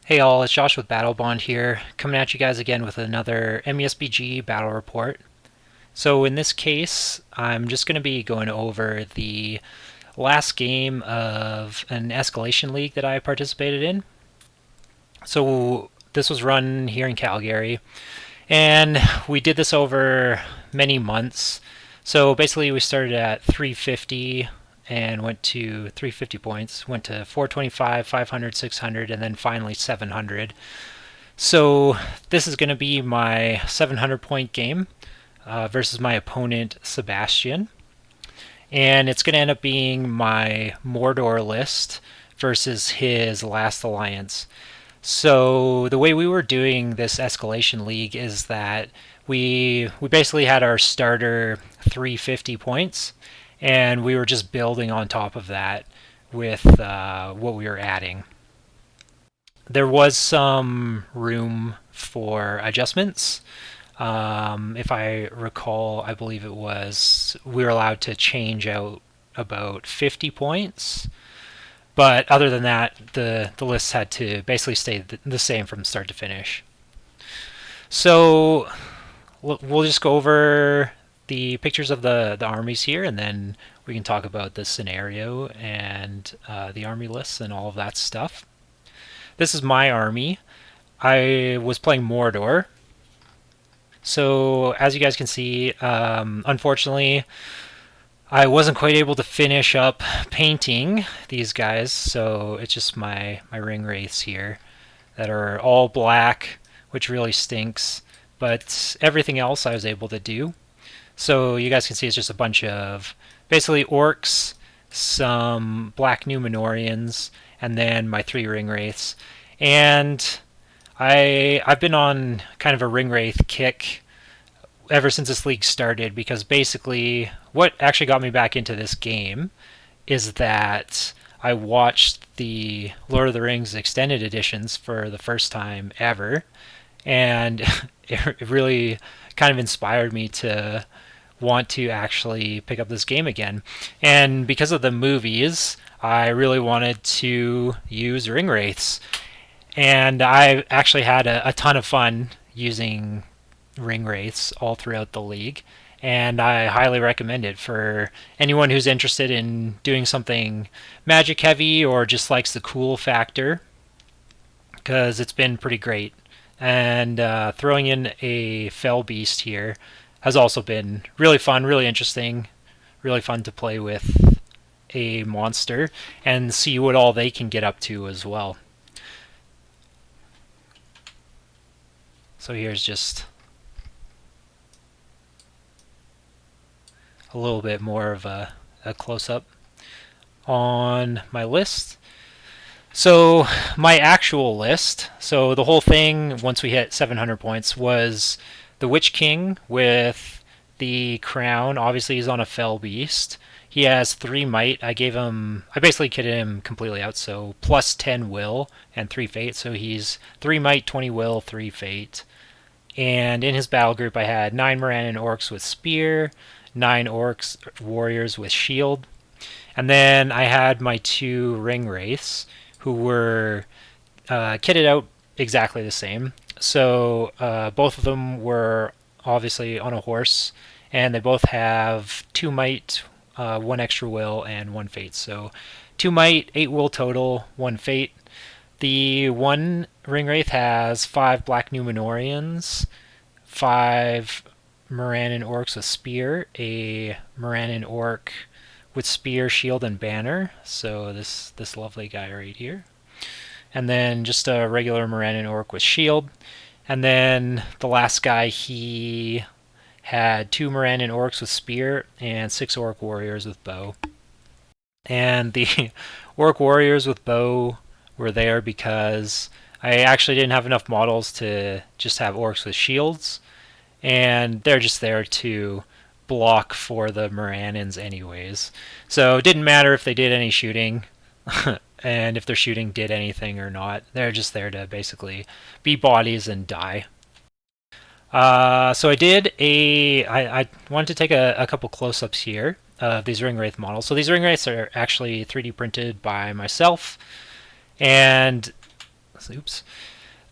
Hey all, it's Josh with Battlebond here, coming at you guys again with another MESBG battle report. So in this case, I'm just going to be going over the last game of an escalation league that I participated in. So this was run here in Calgary, and we did this over many months. So basically we started at 350 and went to 350 points, went to 425, 500, 600, and then finally 700. So this is going to be my 700 point game versus my opponent Sebastian, and it's going to end up being my Mordor list versus his Last Alliance. So the way we were doing this escalation league is that we basically had our starter 350 points, and we were just building on top of that with what we were adding. There was some room for adjustments. If I recall, I believe it was we were allowed to change out about 50 points. But other than that, the lists had to basically stay the same from start to finish. So we'll just go over the pictures of the armies here, and then we can talk about the scenario and the army lists and all of that stuff. This is my army. I was playing Mordor. So as you guys can see, unfortunately, I wasn't quite able to finish up painting these guys, so it's just my Ringwraiths here that are all black, which really stinks, but everything else I was able to do. So you guys can see it's just a bunch of basically orcs, some Black Numenoreans, and then my 3 Ringwraiths. And I've been on kind of a Ringwraith kick ever since this league started, because basically what actually got me back into this game is that I watched the Lord of the Rings extended editions for the first time ever, and it really kind of inspired me to want to actually pick up this game again. And because of the movies, I really wanted to use Ringwraiths, and I actually had a ton of fun using Ringwraiths all throughout the league, and I highly recommend it for anyone who's interested in doing something magic heavy or just likes the cool factor, because it's been pretty great. And throwing in a Fell Beast here has also been really fun, really interesting, really fun to play with a monster and see what all they can get up to as well. So here's just a little bit more of a close-up on my list. So my actual list, so the whole thing once we hit 700 points was the Witch King with the crown. Obviously he's on a Fell Beast. He has 3 might. I basically kitted him completely out, so plus 10 will and 3 fate. So he's 3 might, 20 will, 3 fate. And in his battle group I had 9 Moranan Orcs with spear, 9 orcs warriors with shield, and then I had my 2 Ringwraiths who were kitted out exactly the same. So both of them were obviously on a horse, and they both have 2 might, 1 extra will, and 1 fate. So 2 might, 8 will total, 1 fate. The one Ringwraith has 5 Black Numenoreans, 5 Moranan Orcs with spear, a Moranan Orc with spear, shield, and banner. So this lovely guy right here. And then just a regular Moranan Orc with shield. And then the last guy, he had 2 Moranan Orcs with spear and 6 Orc warriors with bow. And the Orc warriors with bow were there because I actually didn't have enough models to just have orcs with shields, and they're just there to block for the Moranans anyways. So it didn't matter if they did any shooting and if their shooting did anything or not. They're just there to basically be bodies and die. So I wanted to take a couple close-ups here of these Ringwraith models. So these Ringwraiths are actually 3D printed by myself, and Oops.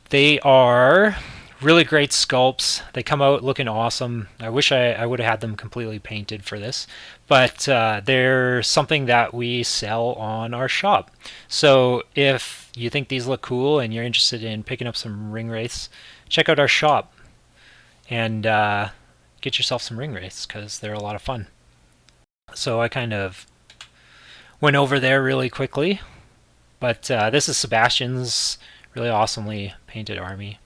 They are really great sculpts. They come out looking awesome. I wish I would have had them completely painted for this, but they're something that we sell on our shop. So if you think these look cool and you're interested in picking up some Ringwraiths, check out our shop and get yourself some Ringwraiths because they're a lot of fun. So I kind of went over there really quickly, but this is Sebastian's really awesomely painted army.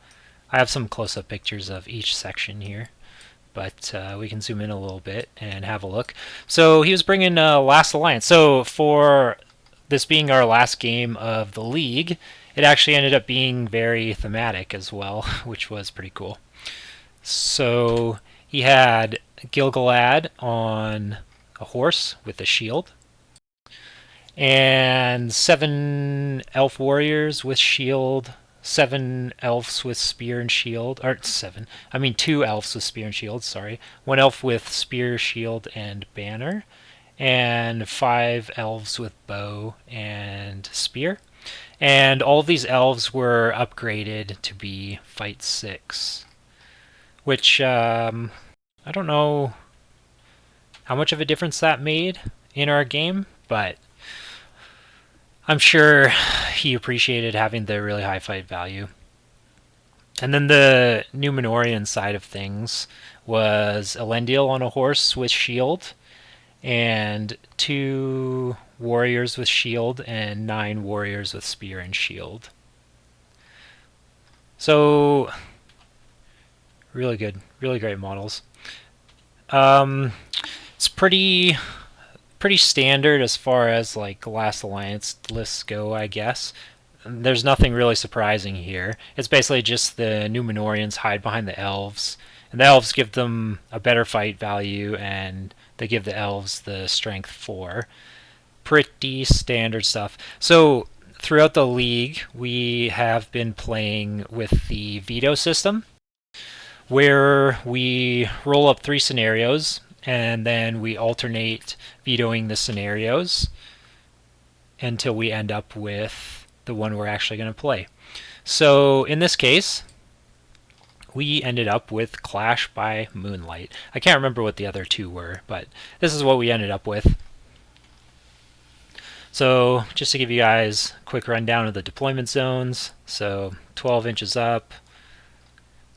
I have some close-up pictures of each section here, but we can zoom in a little bit and have a look. So he was bringing Last Alliance. So for this being our last game of the league, it actually ended up being very thematic as well, which was pretty cool. So he had Gil Galad on a horse with a shield, and 7 elf warriors with shield, 7 elves with spear and shield, or 7, I mean 2 elves with spear and shield, sorry, 1 elf with spear, shield, and banner, and 5 elves with bow and spear. And all of these elves were upgraded to be fight 6, which I don't know how much of a difference that made in our game, but I'm sure he appreciated having the really high fight value. And then the Numenorean side of things was Elendil on a horse with shield, and 2 warriors with shield, and 9 warriors with spear and shield. So, really good, really great models. It's pretty standard as far as like Last Alliance lists go, I guess. There's nothing really surprising here. It's basically just the Numenoreans hide behind the elves, and the elves give them a better fight value, and they give the elves the strength 4. Pretty standard stuff. So throughout the league, we have been playing with the veto system, where we roll up 3 scenarios, and then we alternate vetoing the scenarios until we end up with the one we're actually going to play. So in this case, we ended up with Clash by Moonlight. I can't remember what the other 2 were, but this is what we ended up with. So just to give you guys a quick rundown of the deployment zones. So 12 inches up.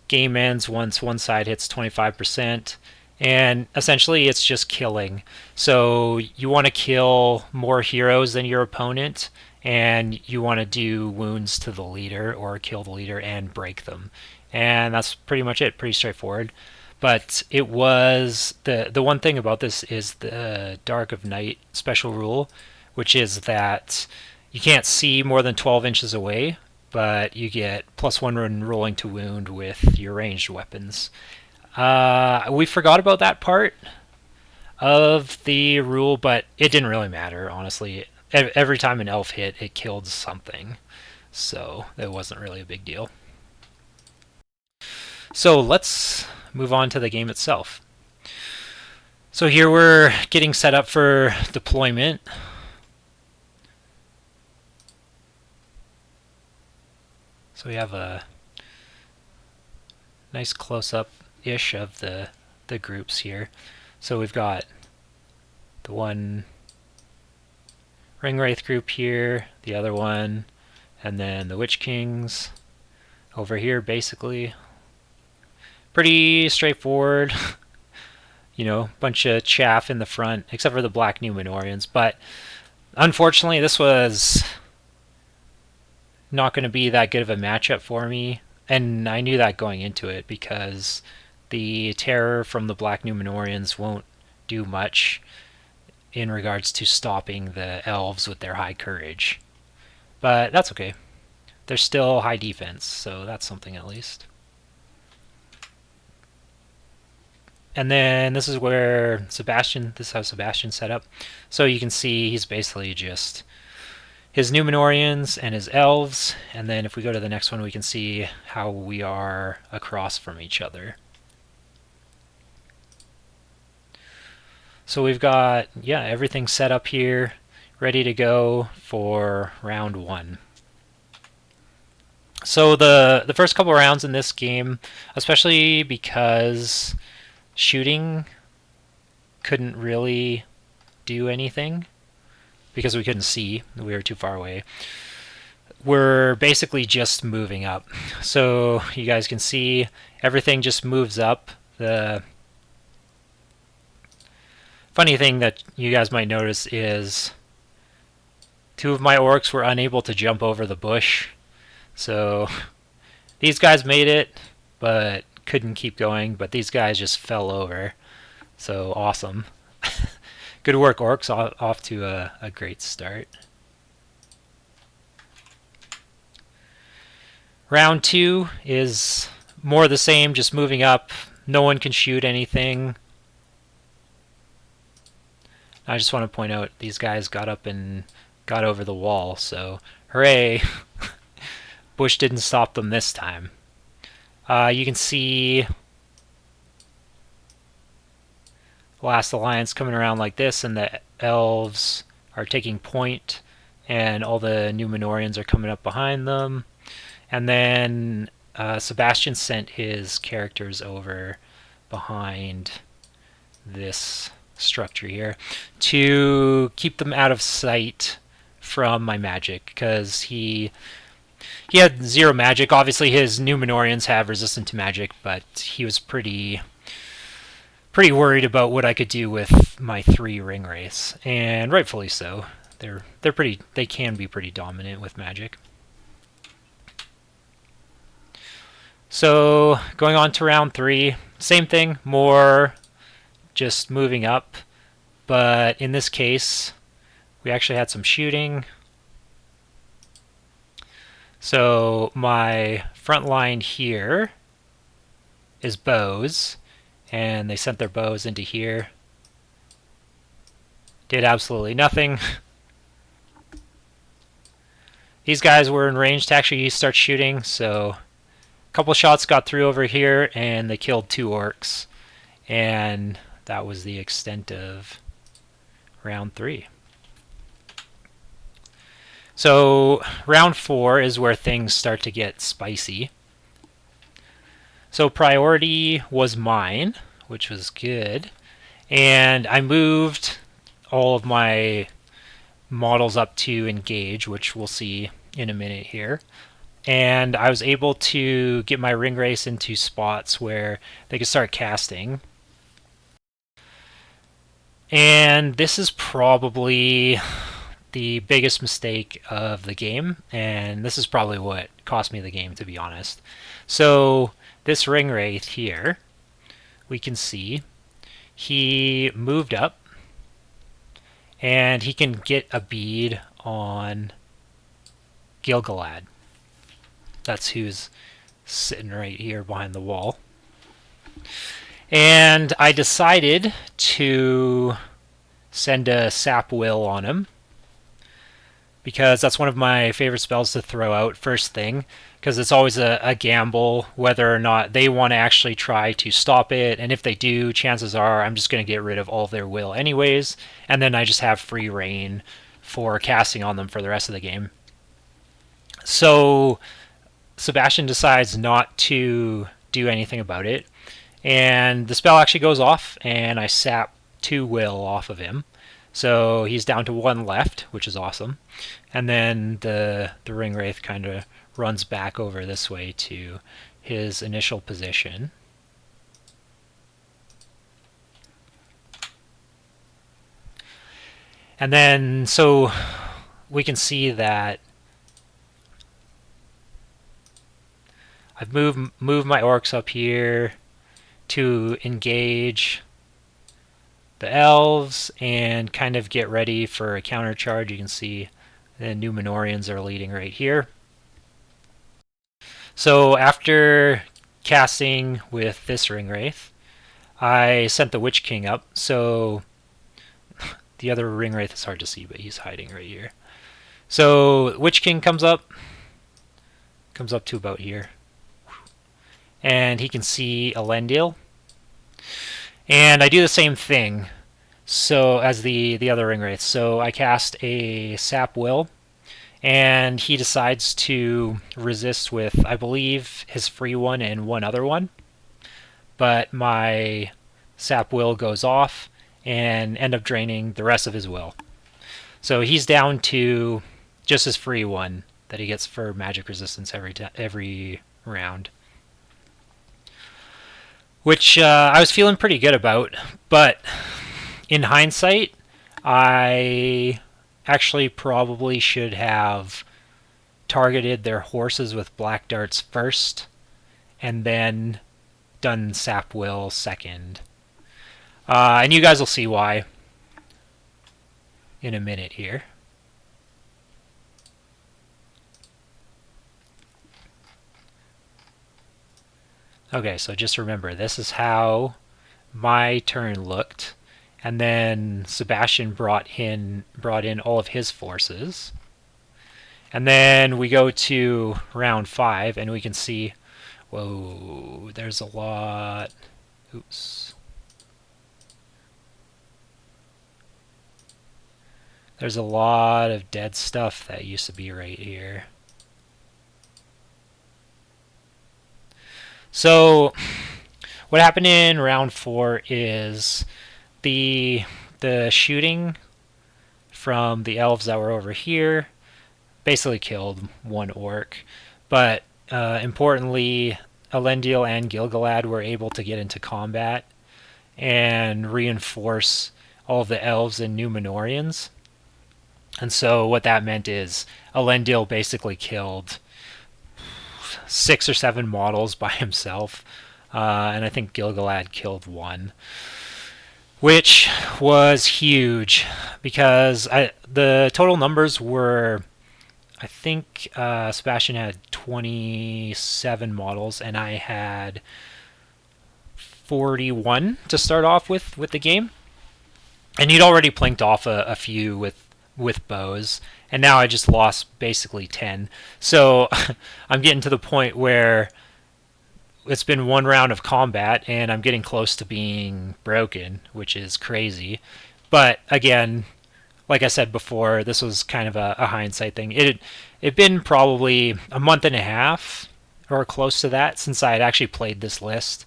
Game ends once one side hits 25%. And essentially it's just killing. So you want to kill more heroes than your opponent, and you want to do wounds to the leader or kill the leader and break them. And that's pretty much it, pretty straightforward. But it was, the one thing about this is the Dark of Night special rule, which is that you can't see more than 12 inches away, but you get +1 when rolling to wound with your ranged weapons. We forgot about that part of the rule, but it didn't really matter, honestly. Every time an elf hit, it killed something, so it wasn't really a big deal. So let's move on to the game itself. So here we're getting set up for deployment. So we have a nice close-up-ish of the groups here. So we've got the one Ringwraith group here, the other one, and then the Witch Kings over here, basically. Pretty straightforward. You know, bunch of chaff in the front, except for the Black Numenoreans. But unfortunately, this was not going to be that good of a matchup for me. And I knew that going into it, because the terror from the Black Numenoreans won't do much in regards to stopping the elves with their high courage. But that's okay. They're still high defense, so that's something at least. And then this is where Sebastian, this is how Sebastian's set up. So you can see he's basically just his Numenoreans and his elves, and then if we go to the next one, we can see how we are across from each other. So we've got, yeah, everything set up here, ready to go for round 1. So the first couple rounds in this game, especially because shooting couldn't really do anything because we couldn't see, we were too far away. We're basically just moving up. So you guys can see everything just moves up. The funny thing that you guys might notice is 2 of my orcs were unable to jump over the bush. So these guys made it, but couldn't keep going, but these guys just fell over. So awesome. Good work, orcs, off to a great start. Round 2 is more the same, just moving up. No one can shoot anything. I just want to point out these guys got up and got over the wall, so hooray! Bush didn't stop them this time. You can see Last Alliance coming around like this, and the elves are taking point, and all the Numenoreans are coming up behind them. And then Sebastian sent his characters over behind this structure here to keep them out of sight from my magic, because he had 0 magic. Obviously his Numenoreans have resistance to magic, but he was pretty worried about what I could do with my 3 Ringwraiths, and rightfully so. They can be pretty dominant with magic. So going on to round 3, same thing, more just moving up, but in this case we actually had some shooting. So my front line here is bows, and they sent their bows into here. Did absolutely nothing. These guys were in range to actually start shooting, so a couple shots got through over here, and they killed 2 orcs. And that was the extent of round 3. So round 4 is where things start to get spicy. So priority was mine, which was good. And I moved all of my models up to engage, which we'll see in a minute here. And I was able to get my Ringwraiths into spots where they could start casting. And this is probably the biggest mistake of the game, and this is probably what cost me the game, to be honest. So this Ringwraith here, we can see he moved up, and he can get a bead on Gil Galad. That's who's sitting right here behind the wall. And I decided to send a Sap Will on him, because that's one of my favorite spells to throw out first thing, because it's always a gamble whether or not they want to actually try to stop it, and if they do, chances are I'm just going to get rid of all of their will anyways, and then I just have free reign for casting on them for the rest of the game. So Sebastian decides not to do anything about it, and the spell actually goes off, and I sap 2 will off of him. So he's down to 1 left, which is awesome. And then the Ringwraith kind of runs back over this way to his initial position. And then, so we can see that I've moved my orcs up here to engage the elves and kind of get ready for a counter charge. You can see the Numenoreans are leading right here. So after casting with this Ringwraith, I sent the Witch King up. So the other Ringwraith is hard to see, but he's hiding right here. So Witch King comes up to about here, and he can see Elendil. And I do the same thing so as the other Ringwraiths. So I cast a Sap Will, and he decides to resist with, I believe, his free one and one other one. But my sap will goes off and end up draining the rest of his will. So he's down to just his free one that he gets for magic resistance every round, which I was feeling pretty good about. But in hindsight, I actually probably should have targeted their horses with black darts first and then done sap will second. And you guys will see why in a minute here. Okay, so just remember, this is how my turn looked, and then Sebastian brought in all of his forces, and then we go to round 5, and we can see, whoa, there's a lot. Oops. There's a lot of dead stuff that used to be right here. So what happened in round 4 is the shooting from the elves that were over here basically killed one orc, but importantly, Elendil and Gil Galad were able to get into combat and reinforce all of the elves and Numenoreans. And so what that meant is Elendil basically killed 6 or 7 models by himself, and I think Gil Galad killed 1, which was huge because the total numbers were, I think Sebastian had 27 models and I had 41 to start off with the game, and he'd already plinked off a few with bows, and now I just lost basically 10. So I'm getting to the point where it's been one round of combat and I'm getting close to being broken, which is crazy. But again, like I said before, this was kind of a hindsight thing. It'd been probably a month and a half or close to that since I had actually played this list.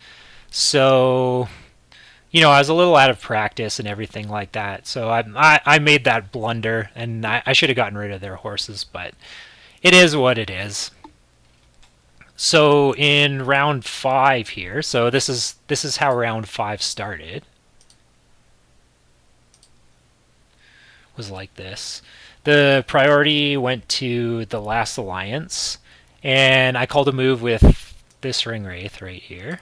So I was a little out of practice and everything like that, so I made that blunder, and I should have gotten rid of their horses, but it is what it is. So in round 5 here, so this is how round 5 started. Was like this. The priority went to the last alliance, and I called a move with this Ringwraith right here.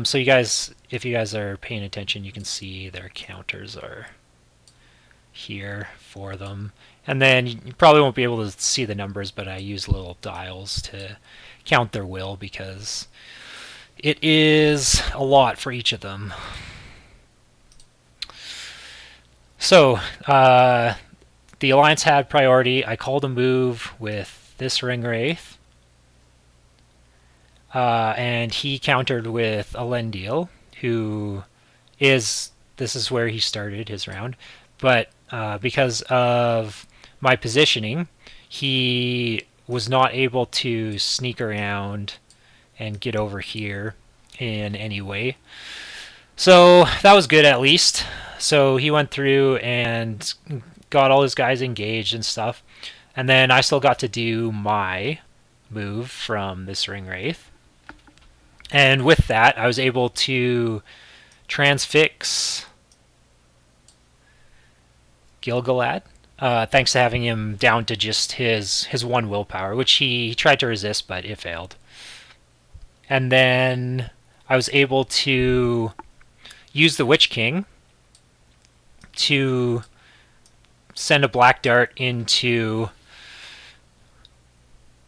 So you guys, if you guys are paying attention, you can see their counters are here for them. And then you probably won't be able to see the numbers, but I use little dials to count their will because it is a lot for each of them. So the alliance had priority. I called a move with this Ringwraith. And he countered with Elendil, this is where he started his round, but because of my positioning, he was not able to sneak around and get over here in any way. So that was good at least. So he went through and got all his guys engaged and stuff, and then I still got to do my move from this Ringwraith. And with that, I was able to transfix Gil Galad, thanks to having him down to just his 1 willpower, which he tried to resist, but it failed. And then I was able to use the Witch King to send a black dart into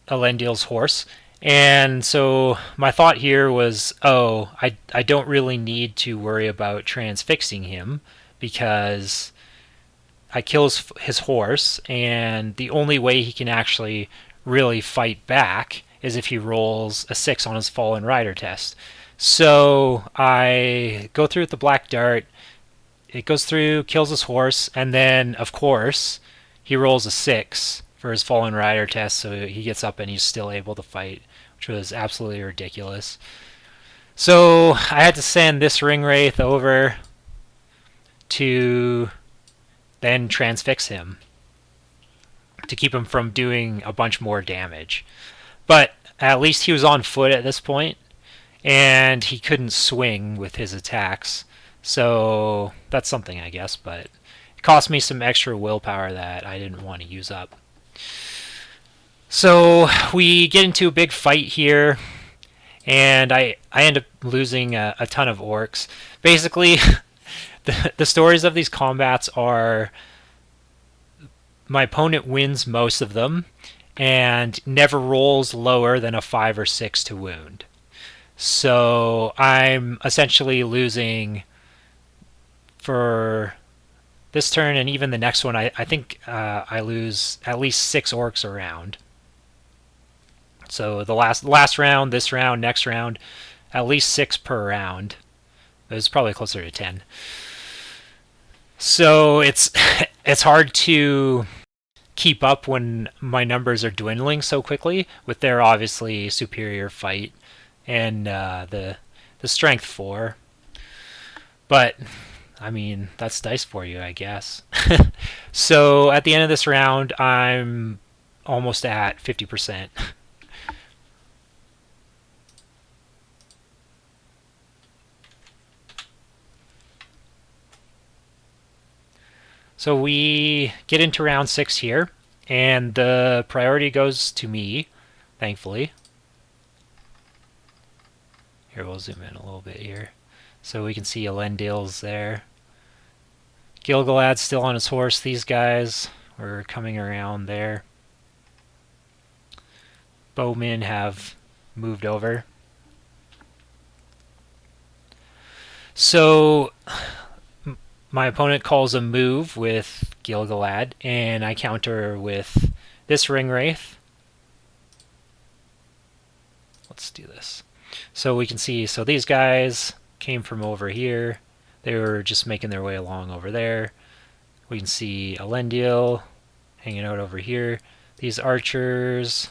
Elendil's horse. And so my thought here was, I don't really need to worry about transfixing him because I kill his horse, and the only way he can actually really fight back is if he rolls a 6 on his Fallen Rider test. So I go through with the black dart, it goes through, kills his horse, and then, of course, he rolls a 6 for his Fallen Rider test, so he gets up and he's still able to fight, which was absolutely ridiculous. So I had to send this Ringwraith over to then transfix him to keep him from doing a bunch more damage. But at least he was on foot at this point, and he couldn't swing with his attacks. So that's something, I guess, but it cost me some extra willpower that I didn't want to use up. So we get into a big fight here, and I end up losing a ton of orcs. Basically, the stories of these combats are my opponent wins most of them and never rolls lower than a 5 or 6 to wound. So I'm essentially losing for this turn and even the next one. I think I lose at least 6 orcs a round. So the last round, this round, next round, at least 6 per round. It was probably closer to 10. So it's hard to keep up when my numbers are dwindling so quickly with their obviously superior fight and the strength 4. But I mean, that's dice for you, I guess. So at the end of this round, I'm almost at 50%. So we get into round 6 here, and the priority goes to me, thankfully. Here, we'll zoom in a little bit here. So we can see Elendil's there. Gil Galad's still on his horse. These guys were coming around there. Bowmen have moved over. So my opponent calls a move with Gil Galad, and I counter with this Ringwraith. Let's do this. So we can see, so these guys came from over here. They were just making their way along over there. We can see Elendil hanging out over here. These archers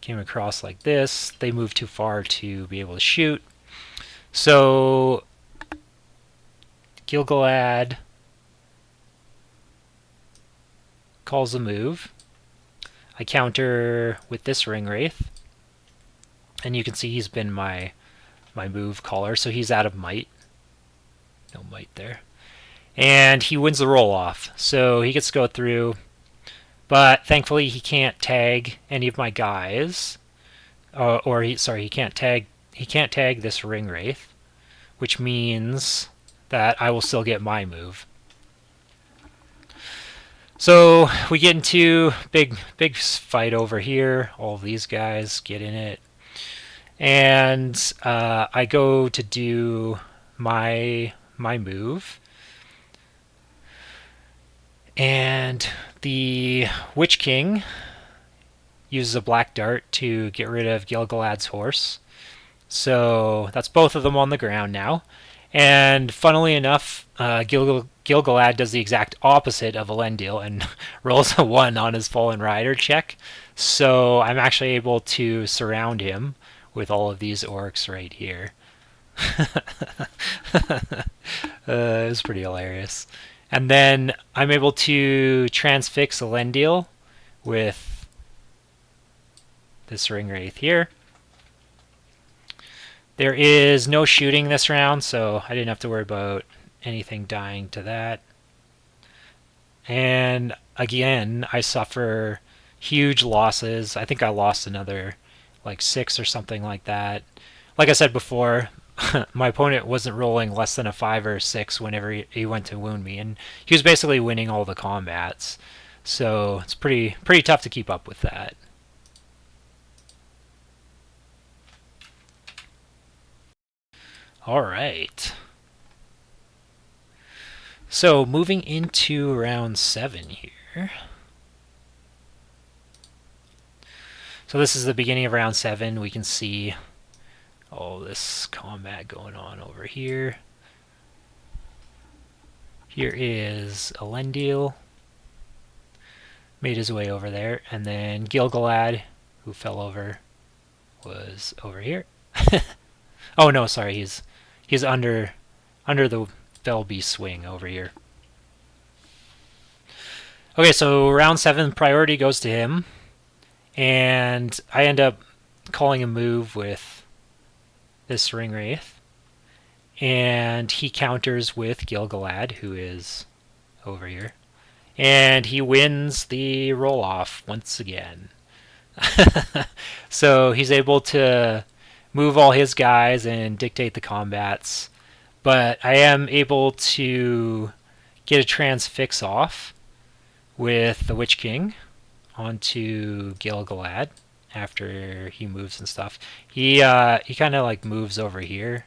came across like this. They moved too far to be able to shoot. So Gil Galad calls a move. I counter with this Ringwraith. And you can see he's been my move caller, so he's out of might. No might there. And he wins the roll off, so he gets to go through. But thankfully he can't tag any of my guys. He can't tag this Ringwraith, which means that I will still get my move. So we get into big fight over here. All of these guys get in it. And I go to do my move. And the Witch King uses a black dart to get rid of Gil Galad's horse. So that's both of them on the ground now. And funnily enough, Gil Galad does the exact opposite of Elendil and rolls a 1 on his Fallen Rider check. So I'm actually able to surround him with all of these orcs right here. It was pretty hilarious. And then I'm able to transfix Elendil with this Ringwraith here. There is no shooting this round, so I didn't have to worry about anything dying to that. And again, I suffer huge losses. I think I lost another like 6 or something like that. Like I said before, my opponent wasn't rolling less than a 5 or a 6 whenever he went to wound me, and he was basically winning all the combats. So it's pretty tough to keep up with that. All right. So moving into round 7 here. So this is the beginning of round 7. We can see all this combat going on over here. Here is Elendil. made his way over there, and then Gil Galad, who fell over, was over here. Oh no, sorry, he's under the Fellbeast swing over here. Okay, so round 7 priority goes to him, and I end up calling a move with this Ringwraith, and he counters with Gil Galad, who is over here, and he wins the roll-off once again. So he's able to move all his guys and dictate the combats, but I am able to get a transfix off with the Witch King onto Gil Galad after he moves and stuff. He kind of like moves over here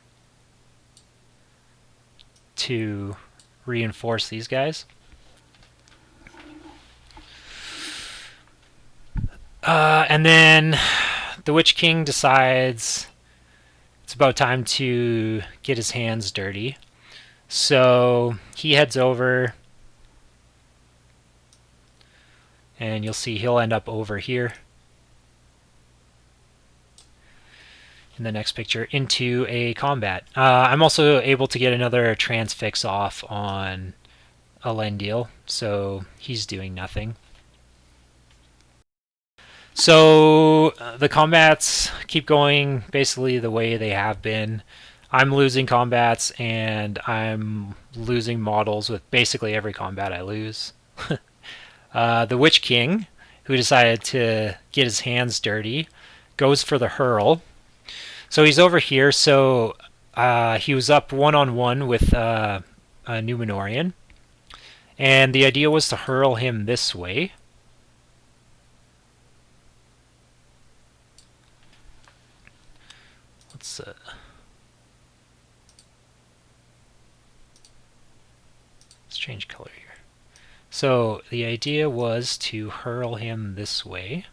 to reinforce these guys. And then the Witch King decides it's about time to get his hands dirty. So he heads over, and you'll see he'll end up over here in the next picture into a combat. I'm also able to get another transfix off on Elendil, so he's doing nothing. So the combats keep going basically the way they have been. I'm losing combats, and I'm losing models with basically every combat I lose. The Witch King, who decided to get his hands dirty, goes for the hurl. So he's over here, so he was up one-on-one with a Numenorean, and the idea was to hurl him this way. Let's change color here. So the idea was to hurl him this way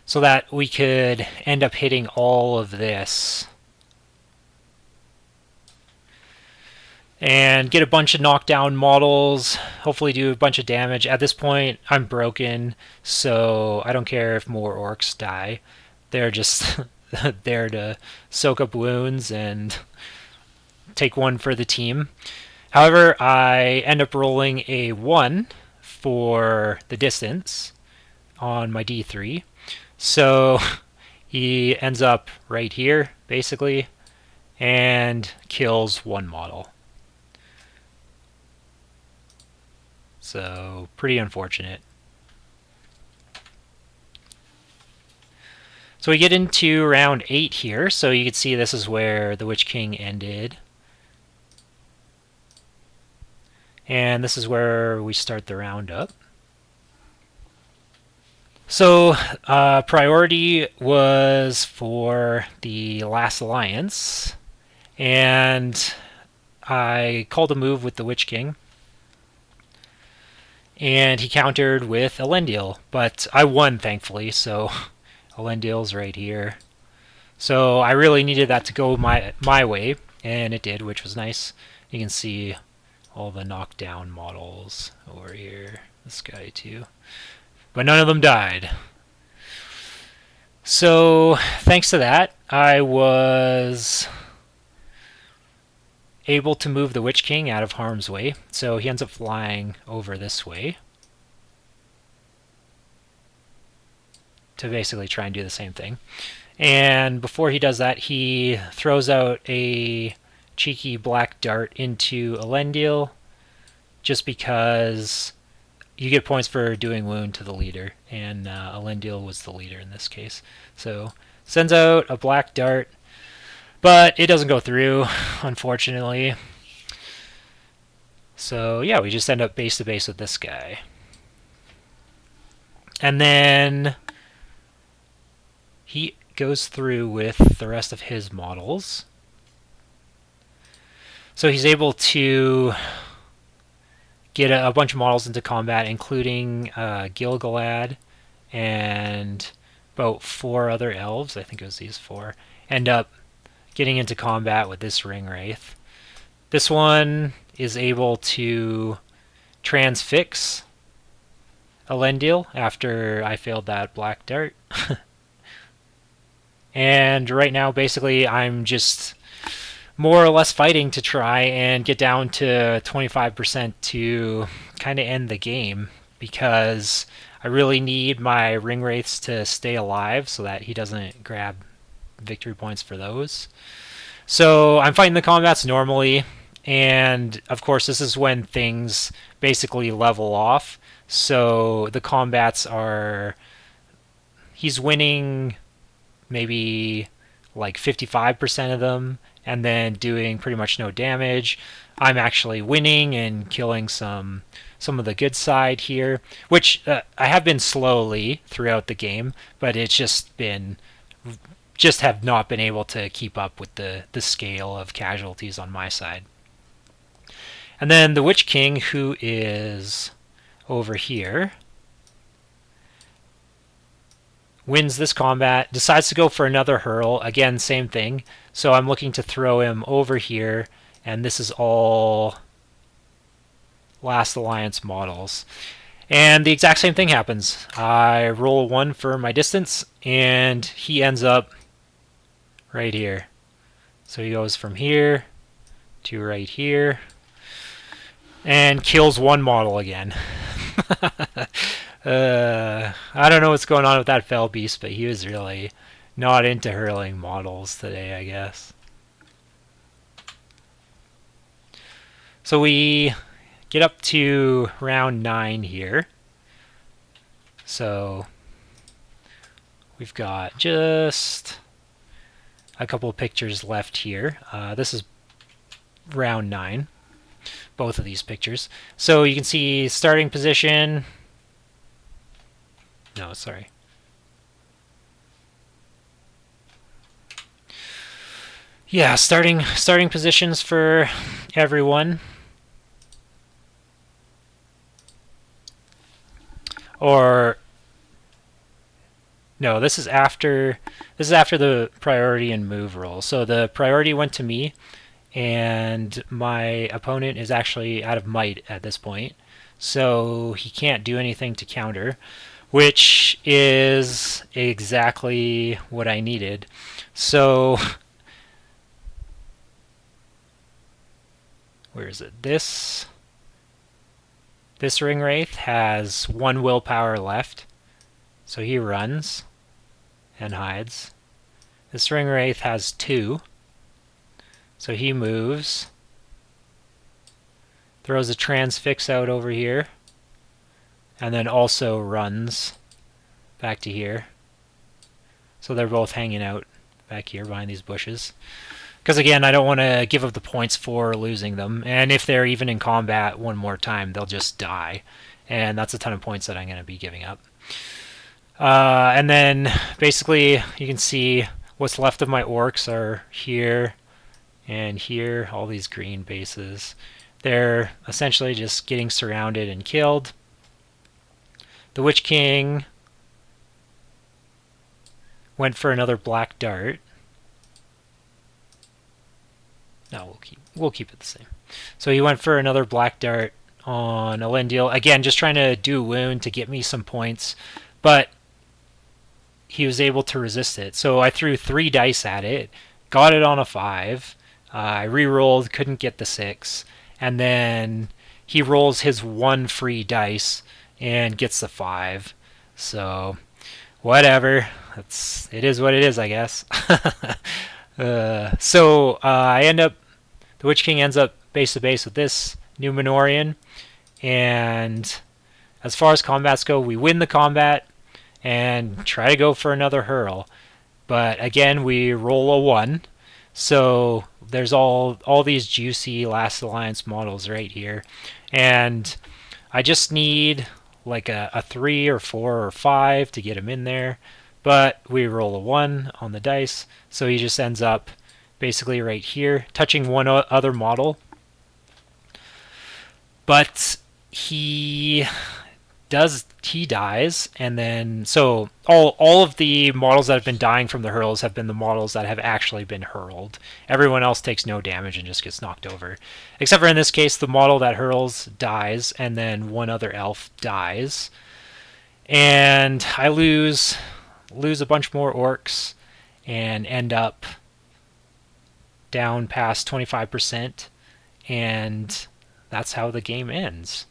so that we could end up hitting all of this and get a bunch of knockdown models, hopefully do a bunch of damage. At this point, I'm broken, so I don't care if more orcs die. They're just there to soak up wounds and take one for the team. However, I end up rolling a 1 for the distance on my D3. So he ends up right here, basically, and kills one model. So pretty unfortunate. So we get into round 8 here, so you can see this is where the Witch King ended. And this is where we start the round up. So priority was for the last alliance, and I called a move with the Witch King, and he countered with Elendil, but I won, thankfully, so Elendil's right here. So I really needed that to go my way, and it did, which was nice. You can see all the knockdown models over here. This guy too. But none of them died. So thanks to that, I was able to move the Witch King out of harm's way. So he ends up flying over this way to basically try and do the same thing. And before he does that, he throws out a cheeky black dart into Elendil, just because you get points for doing wound to the leader, and Elendil was the leader in this case. So sends out a black dart, but it doesn't go through, unfortunately. So yeah, we just end up base to base with this guy. And then he goes through with the rest of his models. So he's able to get a bunch of models into combat, including Gil Galad and about 4 other elves. I think it was these 4. End up getting into combat with this Ringwraith. This one is able to transfix Elendil after I failed that black dart. And right now, basically, I'm just more or less fighting to try and get down to 25% to kind of end the game, because I really need my Ringwraiths to stay alive so that he doesn't grab victory points for those. So I'm fighting the combats normally, and of course this is when things basically level off. So the combats are... he's winning maybe like 55% of them, and then doing pretty much no damage. I'm actually winning and killing some of the good side here, which I have been slowly throughout the game, but it's just have not been able to keep up with the scale of casualties on my side. And then the Witch King, who is over here, wins this combat, decides to go for another hurl. Again, same thing. So I'm looking to throw him over here, and this is all Last Alliance models. And the exact same thing happens. I roll a 1 for my distance, and he ends up right here. So he goes from here to right here, and kills one model again. I don't know what's going on with that fell beast, but he was really not into hurling models today, I guess. So we get up to round 9 here. So we've got just a couple of pictures left here. This is round 9, both of these pictures. So you can see starting position. No, sorry. Yeah, starting positions for everyone. Or no, this is after the priority and move roll. So the priority went to me, and my opponent is actually out of might at this point, so he can't do anything to counter, which is exactly what I needed. So where is it? This Ringwraith has 1 willpower left, so he runs and hides. This Ringwraith has 2, so he moves, throws a transfix out over here, and then also runs back to here. So they're both hanging out back here behind these bushes. Because again, I don't want to give up the points for losing them. And if they're even in combat one more time, they'll just die. And that's a ton of points that I'm going to be giving up. And then basically you can see what's left of my orcs are here and here, all these green bases. They're essentially just getting surrounded and killed. The Witch King went for another black dart. No, we'll keep it the same. So he went for another black dart on Elendil. Again, just trying to do a wound to get me some points, but he was able to resist it. So I threw 3 dice at it, got it on a 5. I re-rolled, couldn't get the 6, and then he rolls his 1 free dice and gets the 5. So whatever, it is what it is, I guess. I end up, the Witch King ends up base to base with this Numenorean, and as far as combats go, we win the combat and try to go for another hurl, but again we roll a 1, so there's all these juicy Last Alliance models right here, and I just need like a 3 or 4 or 5 to get him in there, but we roll a 1 on the dice, so he just ends up basically right here, touching one other model. But he he dies, and then so all of the models that have been dying from the hurls have been the models that have actually been hurled. Everyone else takes no damage and just gets knocked over, except for in this case the model that hurls dies, and then one other elf dies, and I lose a bunch more orcs and end up down past 25%, and that's how the game ends.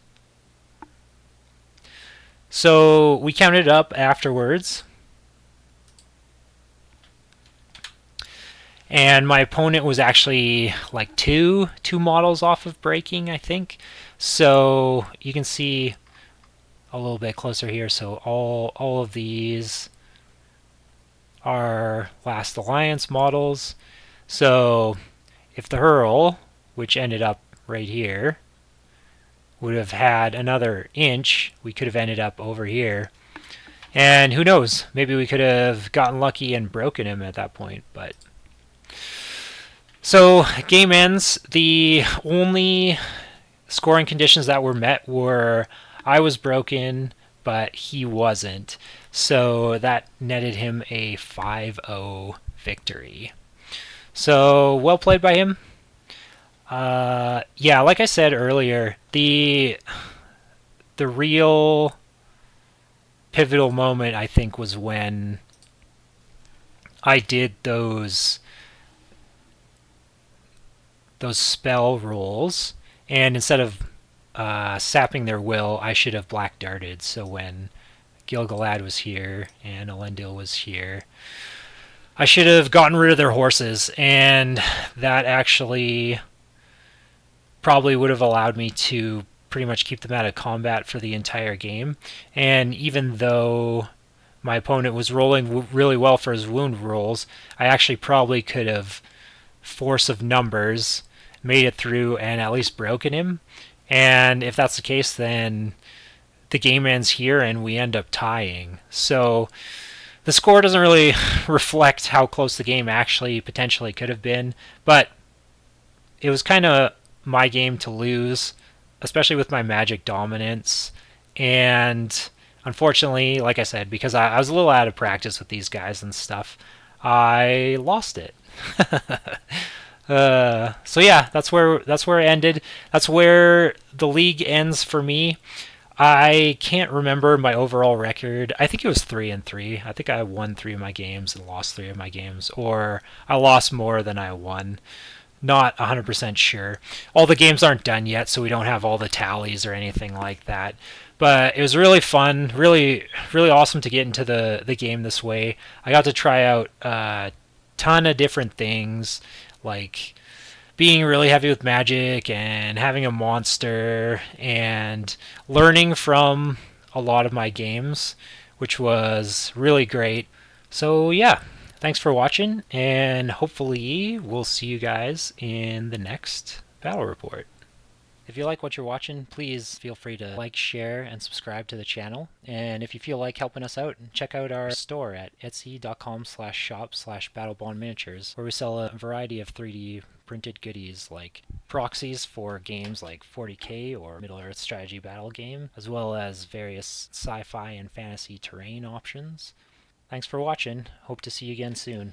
So we counted up afterwards, and my opponent was actually like two models off of breaking, I think. So you can see a little bit closer here. So all of these are Last Alliance models. So if the hurl, which ended up right here, would have had another inch, we could have ended up over here. And who knows, maybe we could have gotten lucky and broken him at that point. But so game ends. The only scoring conditions that were met were I was broken, but he wasn't. So that netted him a 5-0 victory. So well played by him. Yeah, like I said earlier, the real pivotal moment, I think, was when I did those spell rolls, and instead of sapping their will, I should have black darted. So when Gil Galad was here and Elendil was here, I should have gotten rid of their horses, and that actually probably would have allowed me to pretty much keep them out of combat for the entire game. And even though my opponent was rolling really well for his wound rolls, I actually probably could have force of numbers made it through and at least broken him. And if that's the case, then the game ends here and we end up tying. So the score doesn't really reflect how close the game actually potentially could have been, but it was kind of my game to lose, especially with my magic dominance. And unfortunately, like I said, because I was a little out of practice with these guys and stuff, I lost it. So yeah, that's where it ended. That's where the league ends for me. I can't remember my overall record. I think it was 3-3. I think I won 3 of my games and lost 3 of my games, or I lost more than I won. Not 100% sure. All the games aren't done yet, so we don't have all the tallies or anything like that. But it was really fun, really awesome to get into the game this way. I got to try out a ton of different things, like being really heavy with magic and having a monster and learning from a lot of my games, which was really great. So yeah, thanks for watching, and hopefully we'll see you guys in the next battle report. If you like what you're watching, please feel free to like, share, and subscribe to the channel. And if you feel like helping us out, check out our store at etsy.com/shop/Battlebond miniatures, where we sell a variety of 3D printed goodies like proxies for games like 40K or Middle-earth strategy battle game, as well as various sci-fi and fantasy terrain options. Thanks for watching. Hope to see you again soon.